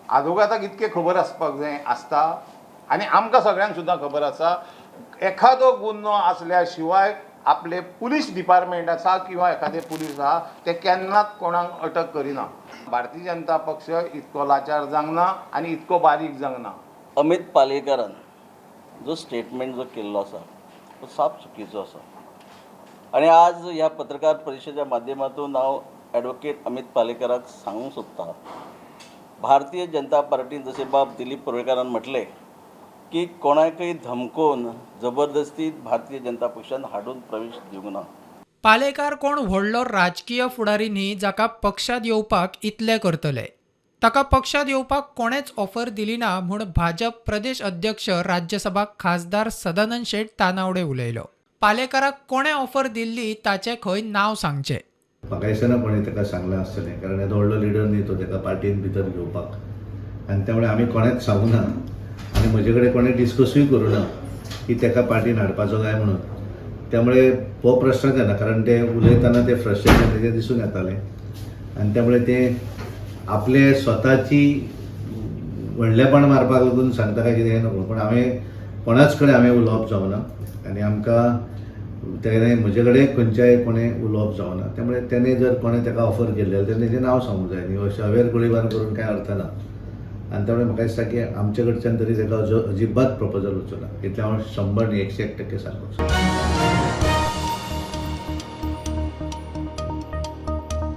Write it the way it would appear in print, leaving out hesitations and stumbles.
आदवोगादाक इतके खबर आसपाक जाय आसता आनी आमकां सगळ्यांक सुद्दां खबर आसा एखादो गुन्हो आसल्या शिवाय आपले पुलीस डिपार्टमेंट आसा किंवा एखादे पुलीस आहा ते केन्नाच कोणाक अटक करिना. भारतीय जनता पक्ष इतको लाचार जावंक ना आनी इतको बारीक जावंक ना. अमित पालेकरान जो स्टेटमेंट जो केल्लो आसा तो साप चुकीचो आसा आनी आज ह्या पत्रकार परिशदेच्या माध्यमातून हांव ॲडवोकेट अमित पालेकराक सांगूंक सोदतां, भारतीय जनता पार्टीन जशें बाब दिलीप पर्रीकारान म्हटलें की कोणाकय धमकोवन जबरदस्ती भारतीय जनता पक्षान हाडून प्रवेश दिवंक ना. पालेकार कोण व्हडलो राजकीय फुडारी न्ही जाका पक्षात येवपाक इतले करतले. ताका पक्षात येवपाक कोणेच ऑफर दिली ना म्हूण भाजप प्रदेश अध्यक्ष राज्यसभा खासदार सदानंद शेट तानावडे उलयलो. पालेकाराक कोणे ऑफर दिल्ली ताचें खंय नांव सांगचें. म्हाका दिसना कोणी ताका सांगलां आसतलें, कारण येदो व्हडलो लिडर न्ही तो ताका पार्टीन भितर घेवपाक, आनी त्यामुळे आमी कोणेच सांगूं ना आनी म्हजे कडेन कोणें डिस्कसूय करूं ना की ताका पार्टीन हाडपाचो काय म्हणून. त्यामुळे हो प्रश्नच येना, कारण ते उलयतना ते फ्रस्ट्रेशन तेजें दिसून येतालें आनी त्यामुळे ते आपले स्वताची व्हडलेपण मारपाक लागून सांगता काय कितें हें नको, पूण हांवें कोणाच कडेन हांवें उलोवप जावना आनी आमकां तेणे म्हजे कडेन खंयच्याय कोणें उलोवप जावना. त्यामुळे तेणे जर कोणें ताका ऑफर केल्ली जाल्यार तेणें तेजें नांव सांगूंक जाय न्ही. अशें हवेर गोळीबार करून कांय अर्थ ना. आनी त्यामुळे म्हाका दिसता की आमचे कडच्यान तरी ताका अजिबात प्रपोजल वचूं ना. इतलें हांव 100 न्ही 101% सांगूंक शकता.